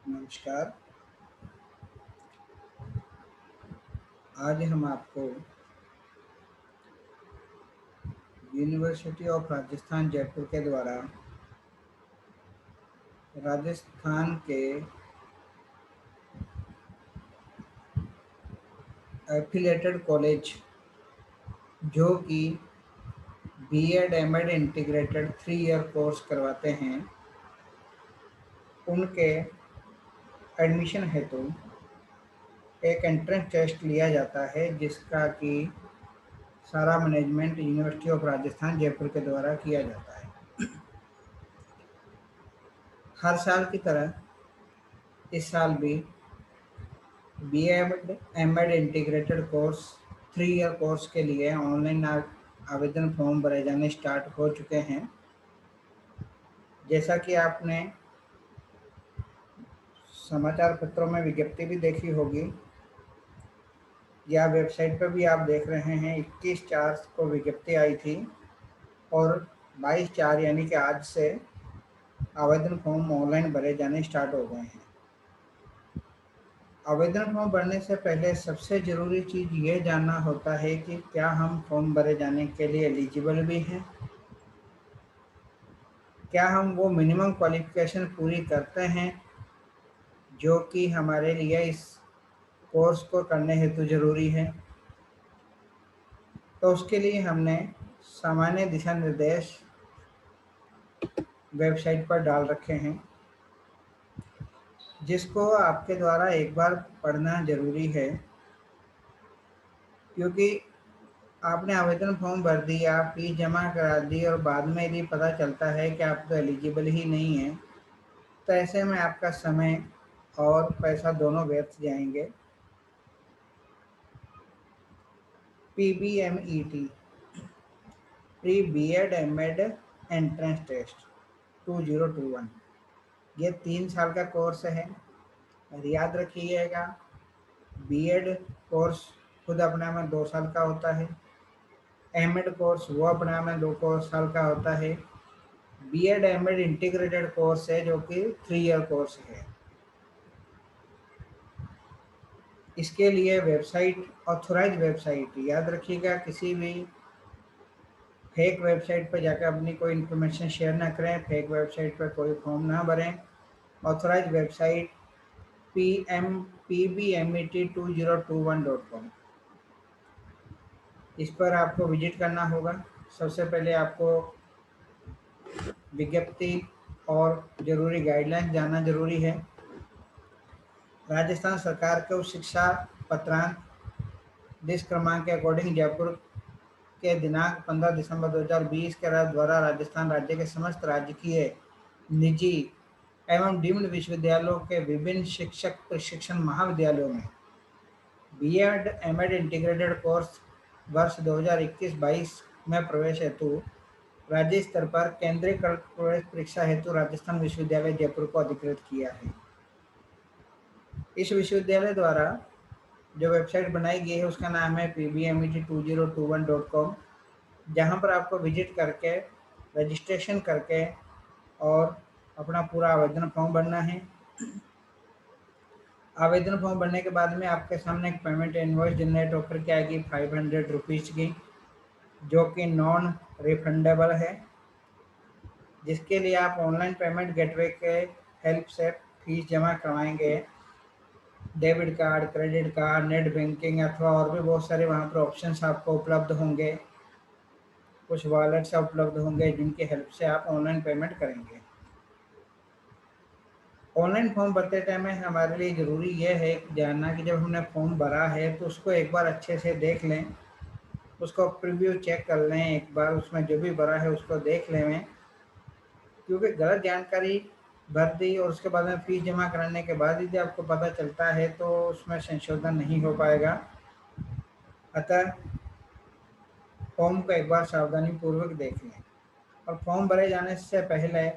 नमस्कार। आज हम आपको यूनिवर्सिटी ऑफ राजस्थान जयपुर के द्वारा राजस्थान के एफिलेटेड कॉलेज जो कि BEd MEd integrated 3 year course करवाते हैं, उनके एडमिशन हेतु एक एंट्रेंस टेस्ट लिया जाता है, जिसका कि सारा management university of Rajasthan Jaipur के द्वारा किया जाता है। हर साल की तरह इस साल भी BEd MEd integrated course 3 year course के लिए ऑनलाइन आवेदन फॉर्म भरे जाने स्टार्ट हो चुके हैं। जैसा कि आपने समाचार पत्रों में विज्ञप्ति भी देखी होगी या वेबसाइट पर भी आप देख रहे हैं, 21/4 को विज्ञप्ति आई थी और 22/4 यानी कि आज से आवेदन फॉर्म ऑनलाइन भरे जाने स्टार्ट हो गए हैं। आवेदन फॉर्म भरने से पहले सबसे ज़रूरी चीज़ ये जानना होता है कि क्या हम फॉर्म भरे जाने के लिए एलिजिबल भी हैं, क्या हम वो मिनिमम क्वालिफिकेशन पूरी करते हैं जो कि हमारे लिए इस कोर्स को करने हेतु ज़रूरी है। तो उसके लिए हमने सामान्य दिशा निर्देश वेबसाइट पर डाल रखे हैं, जिसको आपके द्वारा एक बार पढ़ना ज़रूरी है, क्योंकि आपने आवेदन फॉर्म भर दिया, फीस जमा करा दी और बाद में यदि पता चलता है कि आप तो एलिजिबल ही नहीं हैं, तो ऐसे में आपका समय और पैसा दोनों व्यर्थ जाएंगे। PBMET pre BEd MEd entrance test 2021 ये 3 साल का कोर्स है। और याद रखिएगा, बीएड कोर्स खुद अपने आप में 2 साल का होता है, एमएड कोर्स वो अपने आप में 2 साल का होता है, बीएड एमएड इंटीग्रेटेड कोर्स है जो कि 3 ईयर कोर्स है। इसके लिए वेबसाइट ऑथोराइज वेबसाइट याद रखिएगा, किसी भी फेक वेबसाइट पर जाकर अपनी कोई इन्फॉर्मेशन शेयर ना करें, फेक वेबसाइट पर कोई फॉर्म ना भरें। ऑथोराइज वेबसाइट pbmet2021.com, इस पर आपको विजिट करना होगा। सबसे पहले आपको विज्ञप्ति और ज़रूरी गाइडलाइन जानना ज़रूरी है। राजस्थान सरकार के उच्च शिक्षा पत्रांत दिस क्रमांक के अकॉर्डिंग जयपुर के दिनांक 15 दिसंबर 2020 के द्वारा राजस्थान राज्य के समस्त राजकीय, निजी एवं डीम्ड विश्वविद्यालयों के विभिन्न शिक्षक प्रशिक्षण महाविद्यालयों में बीएड एमएड इंटीग्रेटेड कोर्स वर्ष 2021-22 में प्रवेश हेतु राज्य स्तर पर केंद्रीकृत प्रवेश परीक्षा हेतु राजस्थान विश्वविद्यालय जयपुर को अधिकृत किया है। इस विश्वविद्यालय द्वारा जो वेबसाइट बनाई गई है उसका नाम है pbmet2021.com, जहां पर आपको विजिट करके रजिस्ट्रेशन करके और अपना पूरा आवेदन फॉर्म भरना है। आवेदन फॉर्म भरने के बाद में आपके सामने एक पेमेंट इनवॉइस जनरेट होकर के आएगी 500 रुपीज़ की, जो कि नॉन रिफंडेबल है, जिसके लिए आप ऑनलाइन पेमेंट गेटवे के हेल्प से फीस जमा करवाएंगे। Debit card, credit card, net banking अथवा और भी बहुत सारे वहाँ पर ऑप्शंस आपको उपलब्ध होंगे। कुछ वॉलेट्स उपलब्ध होंगे जिनकी हेल्प से आप ऑनलाइन पेमेंट करेंगे। ऑनलाइन फॉर्म भरते टाइम में हमारे लिए ज़रूरी यह है जानना कि जब हमने फॉर्म भरा है तो उसको एक बार अच्छे से देख लें, उसको प्रीव्यू चेक कर लें, एक बार उसमें जो भी भरा है उसको देख लें, क्योंकि गलत जानकारी भर दी और उसके बाद में फीस जमा कराने के बाद यदि आपको पता चलता है तो उसमें संशोधन नहीं हो पाएगा। अतः फॉर्म को एक बार सावधानी पूर्वक देख लें और फॉर्म भरे जाने से पहले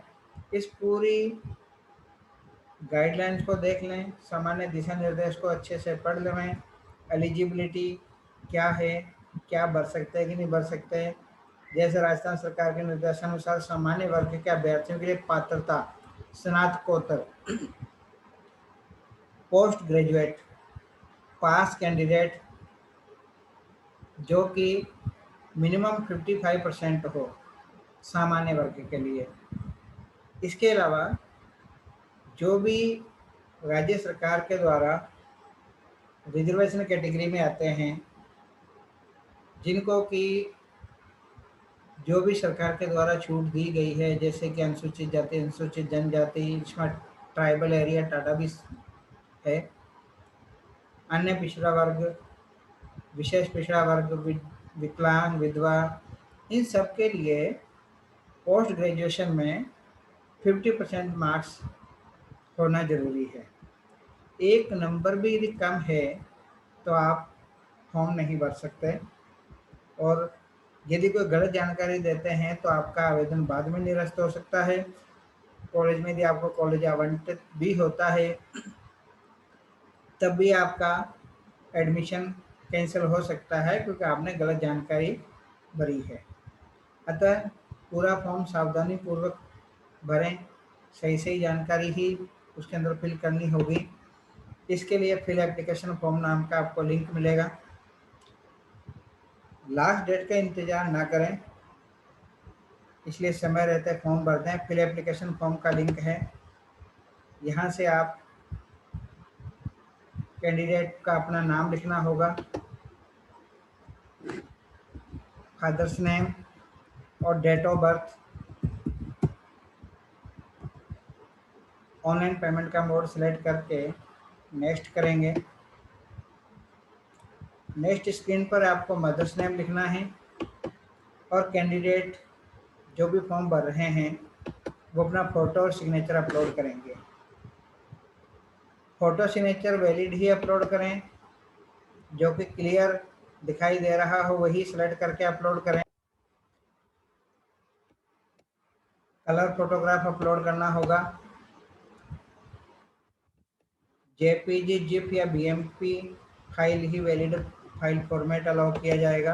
इस पूरी गाइडलाइंस को देख लें, सामान्य दिशा निर्देश को अच्छे से पढ़ लें, एलिजिबिलिटी क्या है, क्या भर सकते हैं कि नहीं भर सकते। जैसे राजस्थान सरकार के निर्देशानुसार सामान्य वर्ग के अभ्यर्थियों के लिए पात्रता स्नातकोत्तर पोस्ट ग्रेजुएट पास कैंडिडेट जो कि मिनिमम 55% हो सामान्य वर्ग के लिए। इसके अलावा जो भी राज्य सरकार के द्वारा रिजर्वेशन कैटेगरी में आते हैं, जिनको कि जो भी सरकार के द्वारा छूट दी गई है, जैसे कि अनुसूचित जाति, अनुसूचित जनजाति, इसमें ट्राइबल एरिया टाटा भी है, अन्य पिछड़ा वर्ग, विशेष पिछड़ा वर्ग, विकलांग, विधवा, इन सब के लिए पोस्ट ग्रेजुएशन में 50% मार्क्स होना जरूरी है। एक नंबर भी यदि कम है तो आप फॉर्म नहीं भर सकते, और यदि कोई गलत जानकारी देते हैं तो आपका आवेदन बाद में निरस्त हो सकता है। कॉलेज में यदि आपको कॉलेज आवंटित भी होता है तब भी आपका एडमिशन कैंसिल हो सकता है, क्योंकि आपने गलत जानकारी भरी है। अतः पूरा फॉर्म सावधानी पूर्वक भरें, सही सही जानकारी ही उसके अंदर फिल करनी होगी। इसके लिए फिल एप्लीकेशन फॉर्म नाम का आपको लिंक मिलेगा। लास्ट डेट का इंतज़ार ना करें, इसलिए समय रहते फॉर्म भर दें। फिल एप्लीकेशन फॉर्म का लिंक है, यहाँ से आप कैंडिडेट का अपना नाम लिखना होगा, फादर्स नेम और date of birth. Online payment का मोड सेलेक्ट करके नेक्स्ट करेंगे। नेक्स्ट स्क्रीन पर आपको मदर्स नेम लिखना है, और कैंडिडेट जो भी फॉर्म भर रहे हैं वो अपना फ़ोटो और सिग्नेचर अपलोड करेंगे। फ़ोटो सिग्नेचर वैलिड ही अपलोड करें, जो कि क्लियर दिखाई दे रहा हो वही सिलेक्ट करके अपलोड करें। कलर फोटोग्राफ अपलोड करना होगा। जेपीजी, जिप या बीएमपी फाइल ही वैलिड फाइल फॉर्मेट अलाउ किया जाएगा।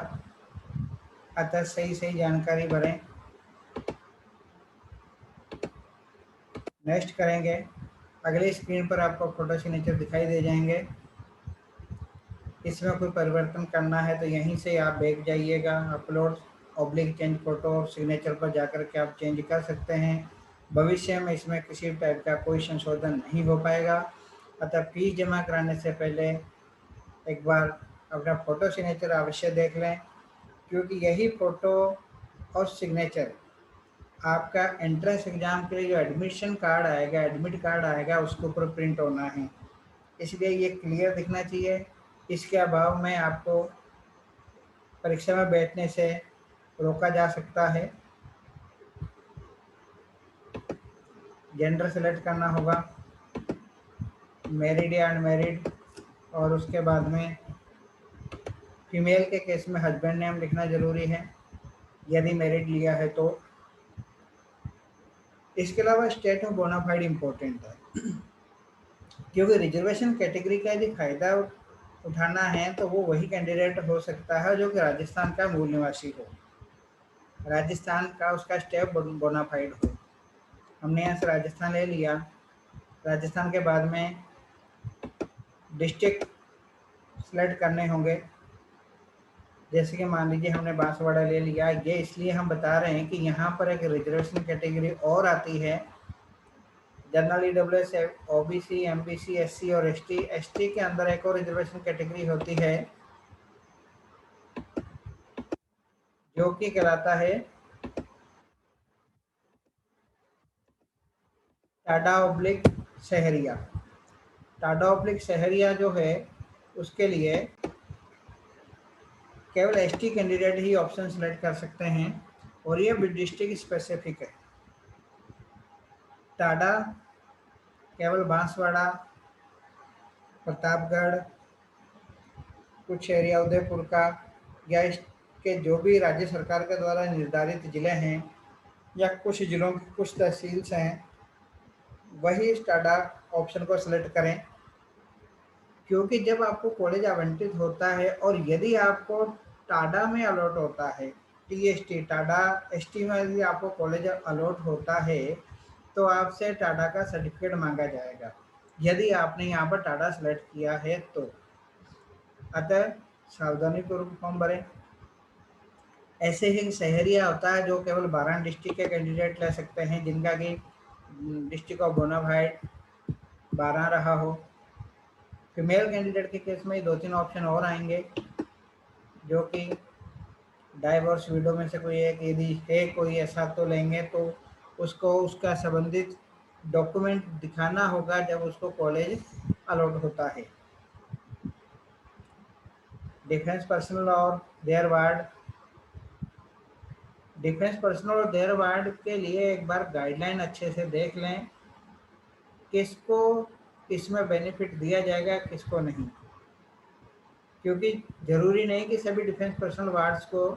अतः सही सही जानकारी भरें। नेक्स्ट करेंगे। अगले स्क्रीन पर आपको फोटो सिग्नेचर दिखाई दे जाएंगे। इसमें कोई परिवर्तन करना है तो यहीं से आप बैक जाइएगा, अपलोड ऑब्लिक चेंज फोटो और सिग्नेचर पर जाकर के आप चेंज कर सकते हैं। भविष्य में इसमें किसी टाइप का कोई संशोधन नहीं हो पाएगा। अतः फीस जमा कराने से पहले एक बार अपना फ़ोटो सिग्नेचर अवश्य देख लें, क्योंकि यही फ़ोटो और सिग्नेचर आपका एंट्रेंस एग्ज़ाम के लिए जो एडमिशन कार्ड आएगा, एडमिट कार्ड आएगा, उसके ऊपर प्रिंट होना है। इसलिए ये क्लियर दिखना चाहिए। इसके अभाव में आपको परीक्षा में बैठने से रोका जा सकता है। जेंडर सेलेक्ट करना होगा, मैरिड या अनमैरिड, और उसके बाद में फीमेल के केस में हस्बैंड नेम लिखना ज़रूरी है यदि मैरिड लिया है तो। इसके अलावा स्टेट में बोनाफाइड इम्पोर्टेंट है, क्योंकि रिजर्वेशन कैटेगरी का यदि फ़ायदा उठाना है तो वो वही कैंडिडेट हो सकता है जो कि राजस्थान का मूल निवासी हो, राजस्थान का उसका स्टेट बोनाफाइड हो। हमने यहाँ से राजस्थान ले लिया। राजस्थान के बाद में डिस्ट्रिक्ट सेलेक्ट करने होंगे। जैसे कि मान लीजिए हमने बांसवाड़ा ले लिया। ये इसलिए हम बता रहे हैं कि यहाँ पर एक रिजर्वेशन कैटेगरी और आती है, general, EWS, OBC, MBC, SC और एसटी। एसटी के अंदर एक और रिजर्वेशन कैटेगरी होती है जो कि कहलाता है टाडा ऑब्लिक शहरिया। टाडा ऑब्लिक शहरिया जो है उसके लिए केवल एसटी कैंडिडेट ही ऑप्शन सेलेक्ट कर सकते हैं, और ये डिस्ट्रिक्ट स्पेसिफिक है। टाडा केवल बांसवाड़ा, प्रतापगढ़, कुछ एरिया उदयपुर का, या इसके जो भी राज्य सरकार के द्वारा निर्धारित ज़िले हैं या कुछ ज़िलों की कुछ तहसील्स हैं, वही इस टाडा ऑप्शन को सेलेक्ट करें। क्योंकि जब आपको कॉलेज आवंटित होता है और यदि आपको टाडा में अलॉट होता है, टीएसटी टाडा एसटी में यदि आपको कॉलेज अलॉट होता है तो आपसे टाडा का सर्टिफिकेट मांगा जाएगा। यदि आपने यहाँ पर टाटा सेलेक्ट किया है तो। अतः सावधानीपूर्वक फॉर्म भरें। ऐसे ही शहरिया होता है जो केवल 12 डिस्ट्रिक्ट के कैंडिडेट ले सकते हैं, जिनका कि डिस्ट्रिक्ट ऑफ बोनाफाइड 12 रहा हो। फीमेल कैंडिडेट के केस में 2-3 ऑप्शन और आएंगे, जो कि डाइवोर्स विडो में से कोई एक यदि है कोई ऐसा तो लेंगे, तो उसको उसका संबंधित डॉक्यूमेंट दिखाना होगा जब उसको कॉलेज अलॉट होता है। डिफेंस पर्सनल और देयर वार्ड, डिफेंस पर्सनल और देयर वार्ड के लिए एक बार गाइडलाइन अच्छे से देख लें, किसको इसमें बेनिफिट दिया जाएगा किसको नहीं, क्योंकि ज़रूरी नहीं कि सभी डिफेंस पर्सनल वार्ड्स को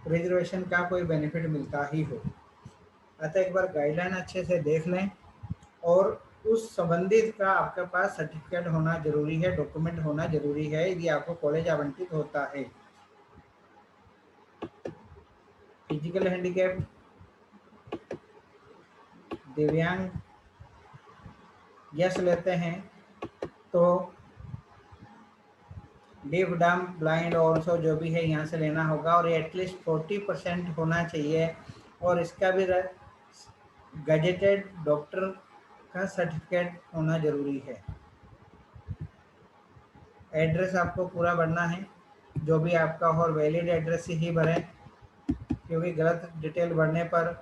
रिजर्वेशन का कोई बेनिफिट मिलता ही हो। अतः एक बार गाइडलाइन अच्छे से देख लें और उस संबंधित का आपके पास सर्टिफिकेट होना जरूरी है, डॉक्यूमेंट होना जरूरी है यदि आपको कॉलेज आवंटित होता है। फिजिकल हैंडीकैप, दिव्यांग यस लेते हैं तो डीफ डम ब्लाइंड ऑल्सो जो भी है यहाँ से लेना होगा, और एटलीस्ट 40% होना चाहिए, और इसका भी गजेटेड डॉक्टर का सर्टिफिकेट होना जरूरी है। एड्रेस आपको पूरा भरना है, जो भी आपका हो, और वैलिड एड्रेस ही भरें, क्योंकि गलत डिटेल भरने पर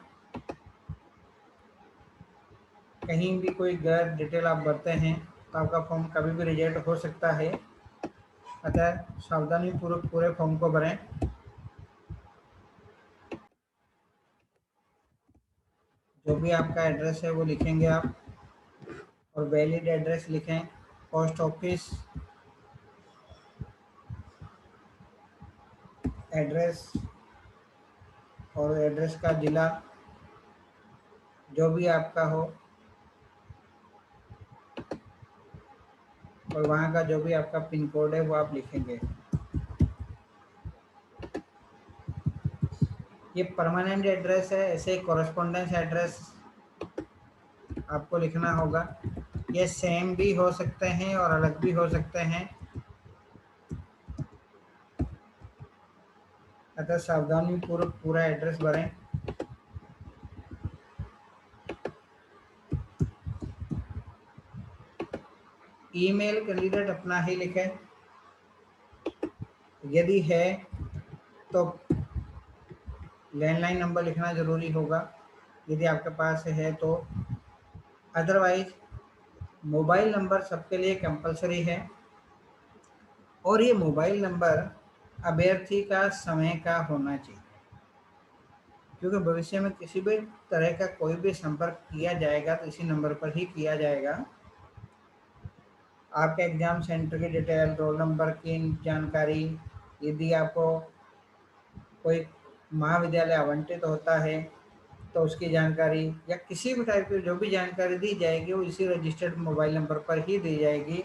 कहीं भी कोई गलत डिटेल आप भरते हैं तो आपका फॉर्म कभी भी रिजेक्ट हो सकता है। अतः सावधानी पूर्वक पूरे फॉर्म को भरें। जो भी आपका एड्रेस है वो लिखेंगे आप, और वैलिड एड्रेस लिखें, पोस्ट ऑफिस एड्रेस और एड्रेस का ज़िला जो भी आपका हो, और वहाँ का जो भी आपका पिन कोड है वो आप लिखेंगे। ये परमानेंट एड्रेस है, ऐसे कॉरेस्पॉन्डेंस एड्रेस आपको लिखना होगा। ये सेम भी हो सकते हैं और अलग भी हो सकते हैं, अतः सावधानी पूर्वक पूरा एड्रेस भरें। ईमेल कैंडिडेट अपना ही लिखें, यदि है तो लैंडलाइन नंबर लिखना ज़रूरी होगा यदि आपके पास है तो। अदरवाइज मोबाइल नंबर सबके लिए कंपलसरी है, और ये मोबाइल नंबर अभ्यर्थी का समय का होना चाहिए, क्योंकि भविष्य में किसी भी तरह का कोई भी संपर्क किया जाएगा तो इसी नंबर पर ही किया जाएगा। आपके एग्ज़ाम सेंटर की डिटेल, रोल नंबर की जानकारी, यदि आपको कोई महाविद्यालय आवंटित होता है तो उसकी जानकारी, या किसी भी टाइप की जो भी जानकारी दी जाएगी वो इसी रजिस्टर्ड मोबाइल नंबर पर ही दी जाएगी।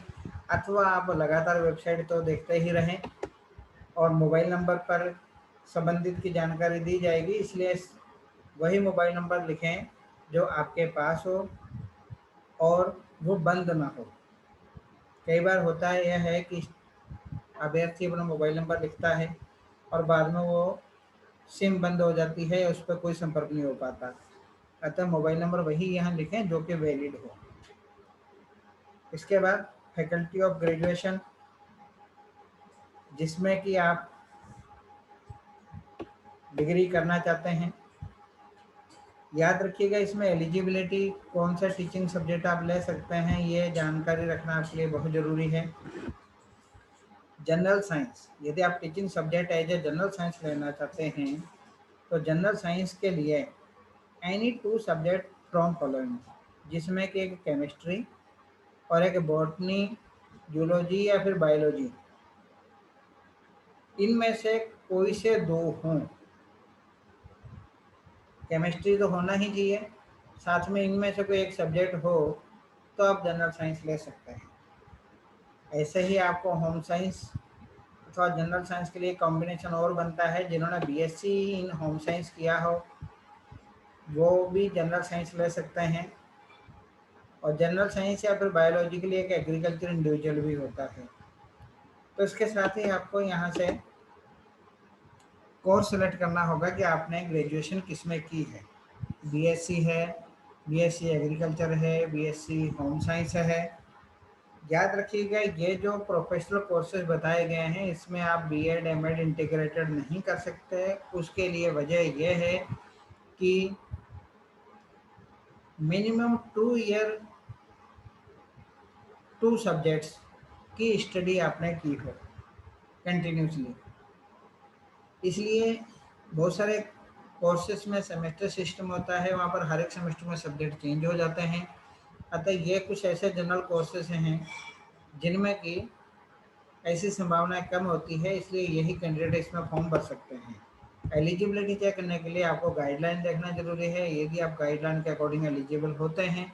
अथवा आप लगातार वेबसाइट तो देखते ही रहें और मोबाइल नंबर पर संबंधित की जानकारी दी जाएगी, इसलिए वही मोबाइल नंबर लिखें जो आपके पास हो और वो बंद ना हो। कई बार होता है यह है कि अभ्यर्थी अपना मोबाइल नंबर लिखता है और बाद में वो सिम बंद हो जाती है, उस पर कोई संपर्क नहीं हो पाता। अतः मोबाइल नंबर वही यहाँ लिखें जो कि वैलिड हो। इसके बाद फैकल्टी ऑफ ग्रेजुएशन, जिसमें कि आप डिग्री करना चाहते हैं। याद रखिएगा इसमें एलिजिबिलिटी, कौन सा टीचिंग सब्जेक्ट आप ले सकते हैं, ये जानकारी रखना आपके लिए बहुत ज़रूरी है। जनरल साइंस, यदि आप teaching subject as a general science लेना चाहते हैं तो जनरल साइंस के लिए एनी 2 सब्जेक्ट फ्रॉम फॉलोइंग, जिसमें कि एक केमिस्ट्री और एक बॉटनी, जूलॉजी या फिर बायोलॉजी, इनमें से कोई से 2 हों। केमिस्ट्री तो होना ही चाहिए, साथ में इनमें से कोई एक सब्जेक्ट हो तो आप जनरल साइंस ले सकते हैं। ऐसे ही आपको होम साइंस अथवा जनरल साइंस के लिए कॉम्बिनेशन और बनता है, जिन्होंने बीएससी इन होम साइंस किया हो वो भी जनरल साइंस ले सकते हैं। और जनरल साइंस या फिर बायोलॉजी के लिए एक एग्रीकल्चर इंडिविजुअल भी होता है। तो इसके साथ ही आपको यहाँ से कोर्स सेलेक्ट करना होगा कि आपने ग्रेजुएशन किस में की है। बीएससी है, बीएससी एग्रीकल्चर है, बीएससी होम साइंस है। याद रखिएगा ये जो प्रोफेशनल कोर्सेज बताए गए हैं इसमें आप बीएड एमएड इंटीग्रेटेड नहीं कर सकते। उसके लिए वजह यह है कि मिनिमम 2 ईयर 2 सब्जेक्ट्स की स्टडी आपने की हो कंटिन्यूसली। इसलिए बहुत सारे कोर्सेज में सेमेस्टर सिस्टम होता है, वहाँ पर हर एक सेमेस्टर में सब्जेक्ट चेंज हो जाते हैं। अतः ये कुछ ऐसे जनरल कोर्सेज हैं जिनमें कि ऐसी संभावनाएं कम होती है, इसलिए यही कैंडिडेट इसमें फॉर्म भर सकते हैं। एलिजिबिलिटी चेक करने के लिए आपको गाइडलाइन देखना जरूरी है। यदि आप गाइडलाइन के अकॉर्डिंग एलिजिबल होते हैं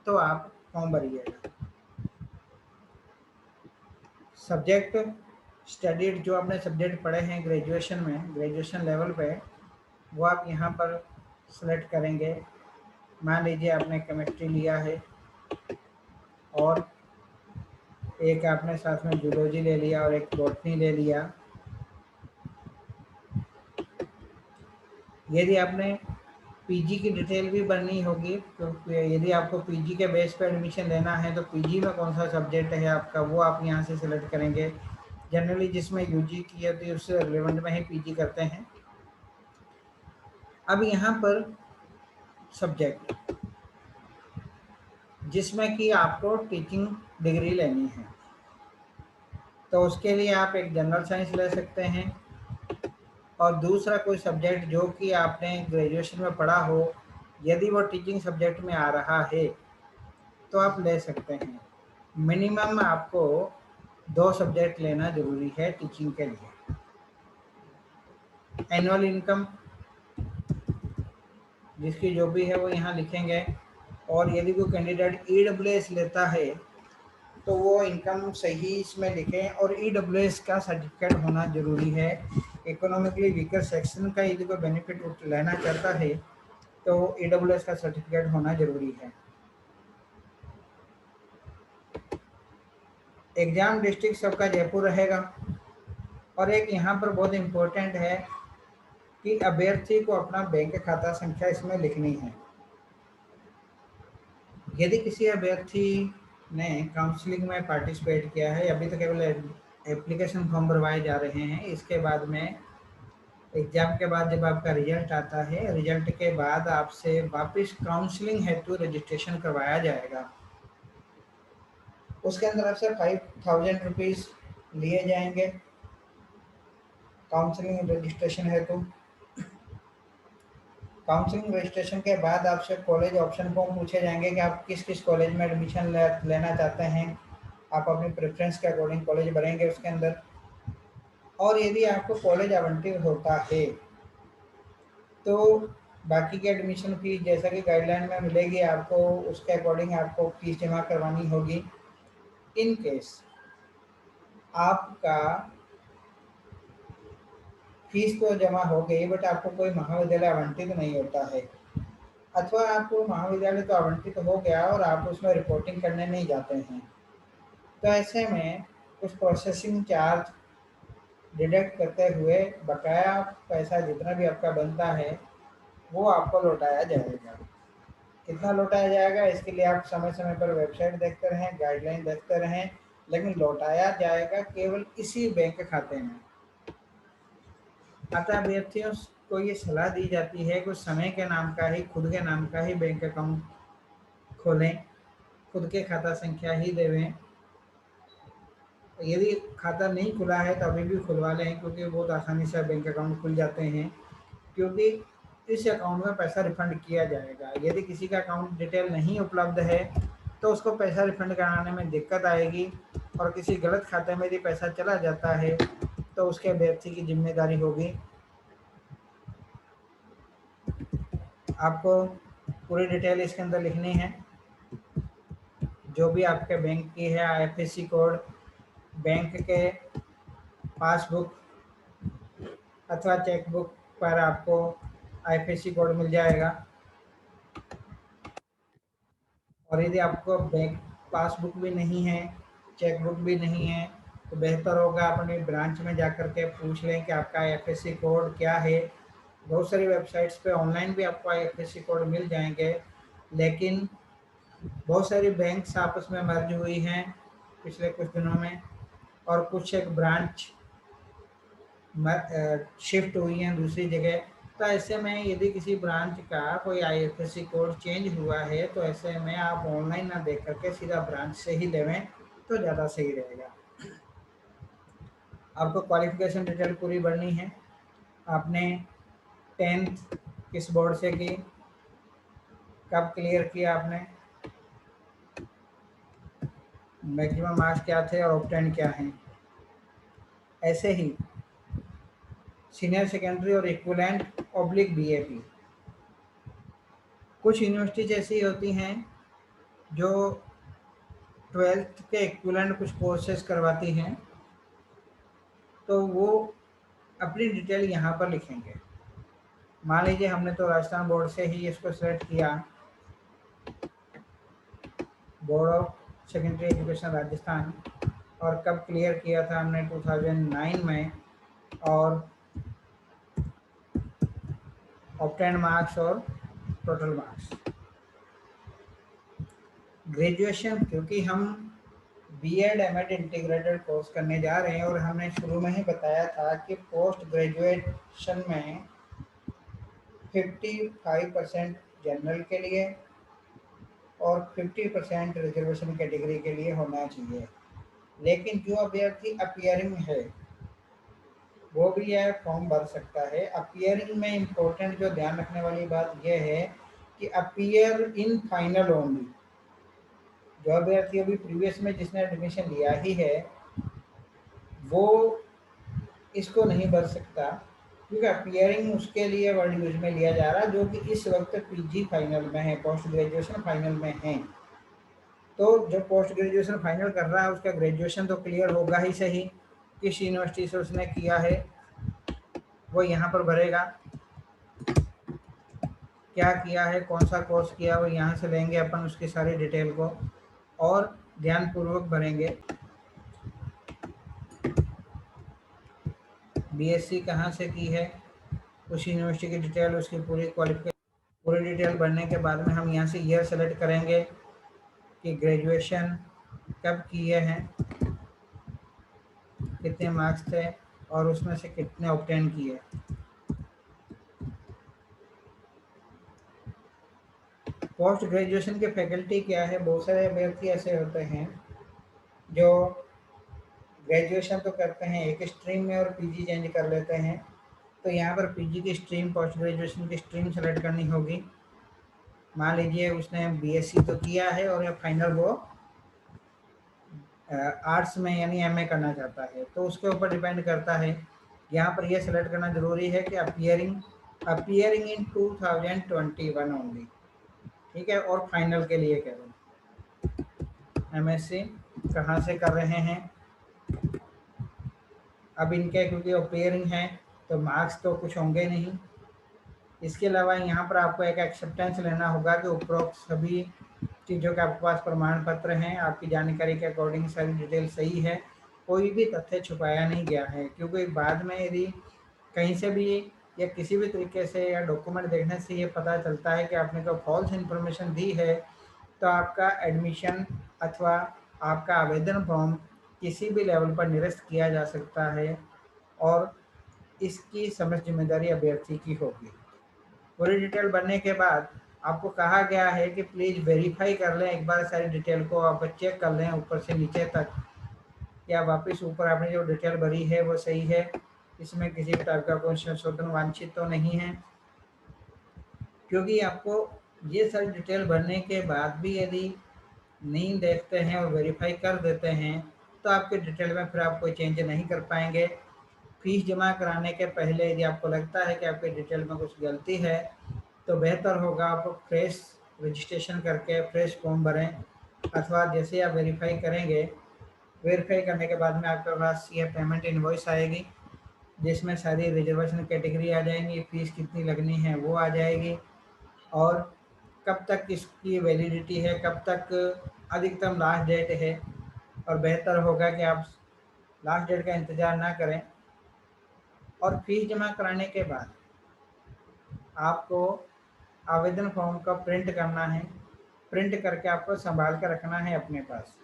तो आप फॉर्म भरिएगा। सब्जेक्ट स्टडीड, जो आपने सब्जेक्ट पढ़े हैं ग्रेजुएशन में, ग्रेजुएशन लेवल पे, वो आप यहाँ पर सेलेक्ट करेंगे। मान लीजिए आपने केमिस्ट्री लिया है और एक आपने साथ में जूलॉजी ले लिया और एक बॉटनी ले लिया। यदि आपने पीजी की डिटेल भी भरनी होगी, क्योंकि यदि आपको पीजी के बेस पे एडमिशन लेना है तो पीजी में कौन सा सब्जेक्ट है आपका वो आप यहाँ से सिलेक्ट करेंगे। जनरली जिसमें यूजी की होती है उससे रिलेवेंट में ही पीजी करते हैं। अब यहाँ पर सब्जेक्ट जिसमें कि आपको टीचिंग डिग्री लेनी है तो उसके लिए आप एक जनरल साइंस ले सकते हैं और दूसरा कोई सब्जेक्ट जो कि आपने ग्रेजुएशन में पढ़ा हो, यदि वो टीचिंग सब्जेक्ट में आ रहा है तो आप ले सकते हैं। मिनिमम आपको 2 सब्जेक्ट लेना जरूरी है टीचिंग के लिए। एनुअल इनकम जिसकी जो भी है वो यहाँ लिखेंगे। और यदि कोई कैंडिडेट ईडब्ल्यूएस लेता है तो वो इनकम सही इसमें लिखें और ईडब्ल्यूएस का सर्टिफिकेट होना जरूरी है। इकोनॉमिकली वीकर सेक्शन का यदि कोई बेनिफिट लेना चाहता है तो ईडब्ल्यूएस का सर्टिफिकेट होना जरूरी है। एग्जाम डिस्ट्रिक्ट सबका जयपुर रहेगा। और एक यहाँ पर बहुत इम्पोर्टेंट है कि अभ्यर्थी को अपना बैंक खाता संख्या इसमें लिखनी है। यदि किसी अभ्यर्थी ने काउंसलिंग में पार्टिसिपेट किया है, अभी तो केवल एप्लीकेशन फॉर्म भरवाए जा रहे हैं, इसके बाद में एग्जाम के बाद जब आपका रिजल्ट आता है, रिजल्ट के बाद आपसे वापस काउंसलिंग हेतु रजिस्ट्रेशन करवाया जाएगा। उसके अंदर आपसे 5000 रुपीज़ लिए जाएंगे काउंसलिंग रजिस्ट्रेशन हेतु। काउंसलिंग रजिस्ट्रेशन के बाद आपसे कॉलेज ऑप्शन फॉर्म पूछे जाएंगे कि आप किस किस कॉलेज में एडमिशन लेना चाहते हैं। आप अपनी प्रेफरेंस के अकॉर्डिंग कॉलेज भरेंगे उसके अंदर। और यदि आपको कॉलेज आवंटित होता है तो बाकी की एडमिशन फीस जैसा कि गाइडलाइन में मिलेगी आपको, उसके अकॉर्डिंग आपको फीस जमा करवानी होगी। इन केस आपका फीस तो जमा हो गई बट आपको कोई महाविद्यालय आवंटित नहीं होता है, अथवा आपको महाविद्यालय तो आवंटित हो गया और आप उसमें रिपोर्टिंग करने नहीं जाते हैं, तो ऐसे में कुछ प्रोसेसिंग चार्ज डिडक्ट करते हुए बकाया पैसा जितना भी आपका बनता है वो आपको लौटाया जाएगा। कितना लौटाया जाएगा इसके लिए आप समय समय पर वेबसाइट देखते रहें, गाइडलाइन देखते रहें, लेकिन लौटाया जाएगा केवल इसी बैंक खाते में। अतः अभ्यर्थियों को ये सलाह दी जाती है कि समय के नाम का ही, खुद के नाम का ही बैंक अकाउंट खोलें, खुद के खाता संख्या ही देवें। यदि खाता नहीं खुला है तो अभी भी खुलवा लें, क्योंकि बहुत आसानी से बैंक अकाउंट खुल जाते हैं, क्योंकि इस अकाउंट में पैसा रिफंड किया जाएगा। यदि किसी का अकाउंट डिटेल नहीं उपलब्ध है तो उसको पैसा रिफंड कराने में दिक्कत आएगी, और किसी गलत खाते में यदि पैसा चला जाता है तो उसके अभ्यर्थी की जिम्मेदारी होगी। आपको पूरी डिटेल इसके अंदर लिखनी है, जो भी आपके बैंक की है, आईएफएससी कोड, बैंक के पासबुक अथवा चेकबुक पर आपको आईएफएससी कोड मिल जाएगा। और यदि आपको बैंक पासबुक भी नहीं है, चेक बुक भी नहीं है, तो बेहतर होगा अपने ब्रांच में जाकर के पूछ लें कि आपका आईएफएससी कोड क्या है। बहुत सारी वेबसाइट्स पे ऑनलाइन भी आपको आईएफएससी कोड मिल जाएंगे, लेकिन बहुत सारी बैंक्स आपस में मर्ज हुई हैं पिछले कुछ दिनों में, और कुछ एक ब्रांच शिफ्ट हुई हैं दूसरी जगह। तो ऐसे में यदि किसी ब्रांच का कोई आईएफएससी कोड चेंज हुआ है, तो ऐसे में आप ऑनलाइन ना देख करके सीधा ब्रांच से ही लेवें तो ज़्यादा सही रहेगा। आपको क्वालिफिकेशन डिटेल पूरी भरनी है। आपने 10th किस बोर्ड से की, कब क्लियर किया आपने, मैक्सिमम मार्क्स क्या थे और ऑब्टेन क्या हैं। ऐसे ही सीनियर सेकेंडरी और इक्विवेलेंट ऑब्लिक बीएपी। कुछ यूनिवर्सिटीज ऐसी होती हैं जो 12th के इक्विवेलेंट कुछ कोर्सेज करवाती हैं, तो वो अपनी डिटेल यहाँ पर लिखेंगे। मान लीजिए हमने तो राजस्थान बोर्ड से ही इसको सेलेक्ट किया, board of secondary education Rajasthan, और कब क्लियर किया था हमने 2009 में, और ऑब्टेन मार्क्स और टोटल मार्क्स। ग्रेजुएशन, क्योंकि हम बीएड एमएड इंटीग्रेटेड कोर्स करने जा रहे हैं, और हमने शुरू में ही बताया था कि पोस्ट ग्रेजुएशन में 55% जनरल के लिए और 50% रिजर्वेशन कैटेगरी के लिए होना चाहिए। लेकिन जो अभ्यर्थी अपीयरिंग है वो भी यह फॉर्म भर सकता है। अपीयरिंग में इम्पोर्टेंट जो ध्यान रखने वाली बात यह है कि अपीयर इन फाइनल ओनली। जो अभ्यर्थी अभी प्रीवियस में जिसने एडमिशन लिया ही है वो इसको नहीं भर सकता, क्योंकि अपीयरिंग उसके लिए वर्ड यूज में लिया जा रहा है जो कि इस वक्त पीजी फाइनल में है, पोस्ट ग्रेजुएशन फाइनल में है। तो जो पोस्ट ग्रेजुएशन फाइनल कर रहा है उसका ग्रेजुएशन तो क्लियर होगा ही सही, किस यूनिवर्सिटी से उसने किया है वो यहाँ पर भरेगा, क्या किया है, कौन सा कोर्स किया, वो यहाँ से लेंगे अपन उसकी सारी डिटेल को और ध्यानपूर्वक भरेंगे। बीएससी कहाँ से की है, उस यूनिवर्सिटी की डिटेल, उसकी पूरी क्वालिफिकेशन, पूरी डिटेल भरने के बाद में हम यहाँ से ईयर सेलेक्ट करेंगे कि ग्रेजुएशन कब किए हैं, कितने मार्क्स थे और उसमें से कितने ऑब्टेन किए। पोस्ट ग्रेजुएशन के फैकल्टी क्या है, बहुत सारे अभ्यर्थी ऐसे होते हैं जो ग्रेजुएशन तो करते हैं एक स्ट्रीम में और पीजी चेंज कर लेते हैं। तो यहाँ पर पीजी की स्ट्रीम, पोस्ट ग्रेजुएशन की स्ट्रीम सेलेक्ट करनी होगी। मान लीजिए उसने बीएससी तो किया है और या फाइनल वो आर्ट्स में यानी एमए करना चाहता है, तो उसके ऊपर डिपेंड करता है। यहाँ पर यह सेलेक्ट करना जरूरी है कि अपीयरिंग इन 2021 ओनली, ठीक है। और फाइनल के लिए केवल एमएससी कहाँ से कर रहे हैं। अब इनके क्योंकि अपीयरिंग है तो मार्क्स तो कुछ होंगे नहीं। इसके अलावा यहाँ पर आपको एक एक्सेप्टेंस लेना होगा कि उपरोक्त सभी चीज़ों के आपके पास प्रमाण पत्र हैं, आपकी जानकारी के अकॉर्डिंग सारी डिटेल सही है, कोई भी तथ्य छुपाया नहीं गया है। क्योंकि बाद में यदि कहीं से भी या किसी भी तरीके से या डॉक्यूमेंट देखने से ये पता चलता है कि आपने कोई फॉल्स इन्फॉर्मेशन दी है, तो आपका एडमिशन अथवा आपका आवेदन फॉर्म किसी भी लेवल पर निरस्त किया जा सकता है और इसकी समस्त जिम्मेदारी अभ्यर्थी की होगी। पूरी डिटेल भरने के बाद आपको कहा गया है कि प्लीज़ वेरीफाई कर लें एक बार सारी डिटेल को, आप चेक कर लें ऊपर से नीचे तक, क्या वापस ऊपर आपने जो डिटेल भरी है वो सही है, इसमें किसी प्रकार का कोई संशोधन वांछित तो नहीं है। क्योंकि आपको ये सारी डिटेल भरने के बाद भी यदि नहीं देखते हैं और वेरीफाई कर देते हैं तो आपके डिटेल में फिर आप कोई चेंज नहीं कर पाएंगे। फीस जमा कराने के पहले यदि आपको लगता है कि आपके डिटेल में कुछ गलती है तो बेहतर होगा आप फ्रेश रजिस्ट्रेशन करके फ्रेश फॉर्म भरें, अथवा जैसे आप वेरीफाई करेंगे, वेरीफाई करने के बाद में आपके पास ये पेमेंट इनवॉइस आएगी जिसमें सारी रिजर्वेशन कैटेगरी आ जाएंगी, फ़ीस कितनी लगनी है वो आ जाएगी, और कब तक इसकी वैलिडिटी है, कब तक अधिकतम लास्ट डेट है। और बेहतर होगा कि आप लास्ट डेट का इंतज़ार ना करें। और फीस जमा कराने के बाद आपको आवेदन फॉर्म का प्रिंट करना है। प्रिंट करके आपको संभाल कर रखना है अपने पास,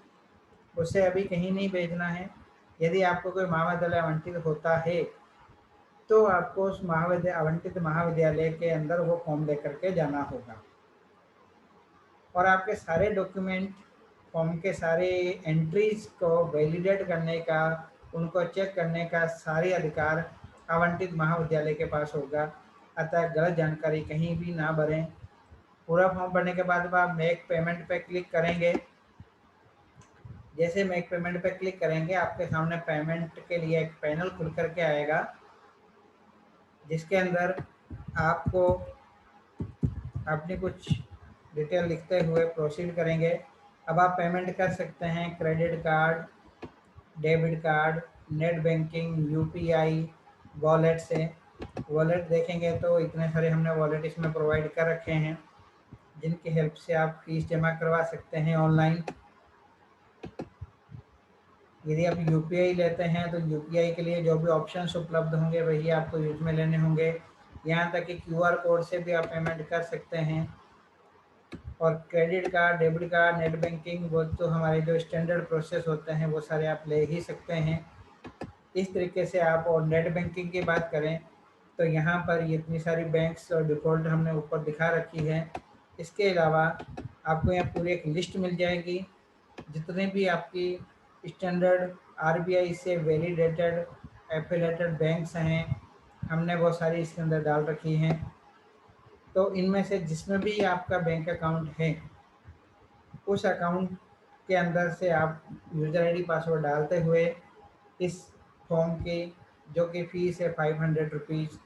उसे अभी कहीं नहीं भेजना है। यदि आपको कोई महाविद्यालय आवंटित होता है तो आपको उस आवंटित महाविद्यालय के अंदर वो फॉर्म लेकर के जाना होगा। और आपके सारे डॉक्यूमेंट, फॉर्म के सारे एंट्रीज को वैलिडेट करने का, उनको चेक करने का सारे अधिकार आवंटित महाविद्यालय के पास होगा। अतः गलत जानकारी कहीं भी ना भरें। पूरा फॉर्म भरने के बाद आप मेक पेमेंट पे क्लिक करेंगे। जैसे मेक पेमेंट पे क्लिक करेंगे आपके सामने पेमेंट के लिए एक पैनल खुल करके आएगा, जिसके अंदर आपको अपनी कुछ डिटेल लिखते हुए प्रोसीड करेंगे। अब आप पेमेंट कर सकते हैं credit card, debit card, net banking, UPI, wallet से। वॉलेट देखेंगे तो इतने सारे हमने वॉलेट इसमें प्रोवाइड कर रखे हैं, जिनकी हेल्प से आप फीस जमा करवा सकते हैं ऑनलाइन। यदि आप यूपीआई लेते हैं तो यूपीआई के लिए जो भी ऑप्शंस उपलब्ध होंगे वही आपको यूज में लेने होंगे। यहाँ तक कि क्यूआर कोड से भी आप पेमेंट कर सकते हैं। और credit card, debit card, net banking, वो तो हमारे जो स्टैंडर्ड प्रोसेस होते हैं वो सारे आप ले ही सकते हैं। इस तरीके से आप, और नेट बैंकिंग की बात करें तो यहाँ पर ये इतनी सारी बैंक्स और डिफ़ॉल्ट हमने ऊपर दिखा रखी है। इसके अलावा आपको यहाँ पूरी एक लिस्ट मिल जाएगी, जितने भी आपकी स्टैंडर्ड आरबीआई से वैलिडेटेड एफिलेटेड बैंक्स हैं, हमने वो सारी इसके अंदर डाल रखी हैं। तो इनमें से जिसमें भी आपका बैंक अकाउंट है, उस अकाउंट के अंदर से आप यूज़र आईडी पासवर्ड डालते हुए इस फॉर्म की, जो कि फ़ीस है 500 रुपीज़,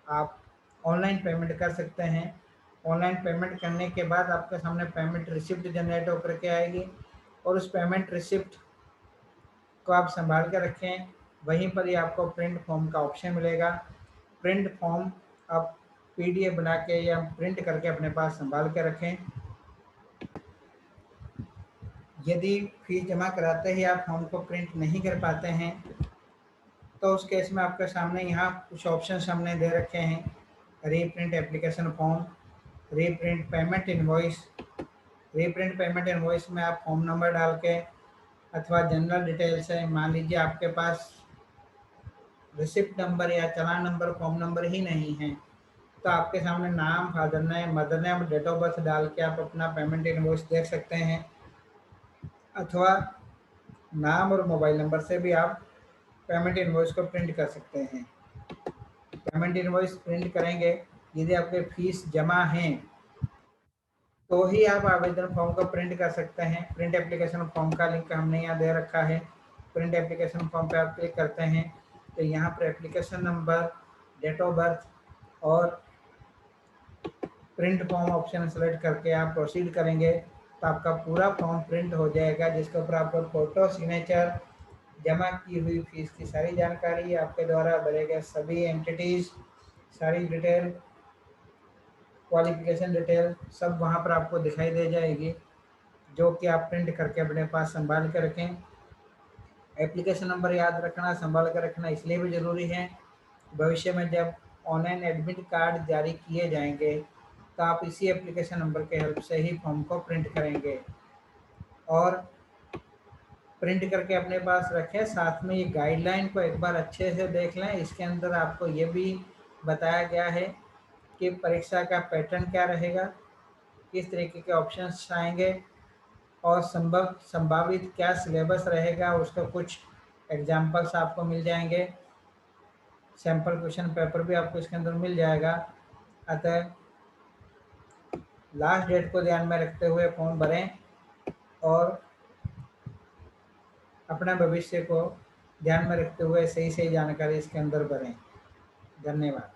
आप ऑनलाइन पेमेंट कर सकते हैं। ऑनलाइन पेमेंट करने के बाद आपके सामने पेमेंट रिसिप्ट जनरेट होकर के आएगी, और उस पेमेंट रिसिप्ट को आप संभाल के रखें। वहीं पर ही आपको प्रिंट फॉर्म का ऑप्शन मिलेगा। प्रिंट फॉर्म आप पीडीएफ बना के या प्रिंट करके अपने पास संभाल के रखें। यदि फीस जमा कराते ही आप फॉर्म को प्रिंट नहीं कर पाते हैं तो उस केस में आपके सामने यहाँ कुछ ऑप्शंस हमने दे रखे हैं। Reprint application form, reprint payment invoice. Reprint payment invoice में आप फॉर्म नंबर डाल के अथवा जनरल डिटेल्स है, मान लीजिए आपके पास रिसिप्ट नंबर या चालान नंबर, फॉर्म नंबर ही नहीं है, तो आपके सामने नाम, father name, mother name, date of birth डाल के आप अपना पेमेंट इनवॉइस देख सकते हैं। अथवा नाम और मोबाइल नंबर से भी आप पेमेंट इनवॉइस को प्रिंट कर सकते हैं। पेमेंट इनवॉइस प्रिंट करेंगे, यदि आपके फीस जमा हैं तो ही आप आवेदन फॉर्म को प्रिंट कर सकते हैं। प्रिंट एप्लीकेशन फॉर्म का लिंक हमने यहाँ दे रखा है। प्रिंट एप्लीकेशन फॉर्म पे आप क्लिक करते हैं तो यहाँ पर application number, date of birth और प्रिंट फॉर्म ऑप्शन सेलेक्ट करके आप प्रोसीड करेंगे तो आपका पूरा फॉर्म प्रिंट हो जाएगा, जिसके ऊपर आपको फ़ोटो, सिग्नेचर, जमा की हुई फीस की सारी जानकारी, आपके द्वारा भरे गए सभी एंटिटीज़, सारी डिटेल, क्वालिफिकेशन डिटेल सब वहाँ पर आपको दिखाई दे जाएगी, जो कि आप प्रिंट करके अपने पास संभाल के रखें। एप्लीकेशन नंबर याद रखना, संभाल कर रखना इसलिए भी ज़रूरी है, भविष्य में जब ऑनलाइन एडमिट कार्ड जारी किए जाएंगे तो आप इसी एप्लीकेशन नंबर के हेल्प से ही फॉर्म को प्रिंट करेंगे और प्रिंट करके अपने पास रखें। साथ में ये गाइडलाइन को एक बार अच्छे से देख लें। इसके अंदर आपको ये भी बताया गया है कि परीक्षा का पैटर्न क्या रहेगा, किस तरीके के ऑप्शंस आएंगे और संभावित क्या सिलेबस रहेगा, उसका कुछ एग्जाम्पल्स आपको मिल जाएंगे। सैम्पल क्वेश्चन पेपर भी आपको इसके अंदर मिल जाएगा। अतः लास्ट डेट को ध्यान में रखते हुए फॉर्म भरें और अपने भविष्य को ध्यान में रखते हुए सही सही जानकारी इसके अंदर भरें। धन्यवाद।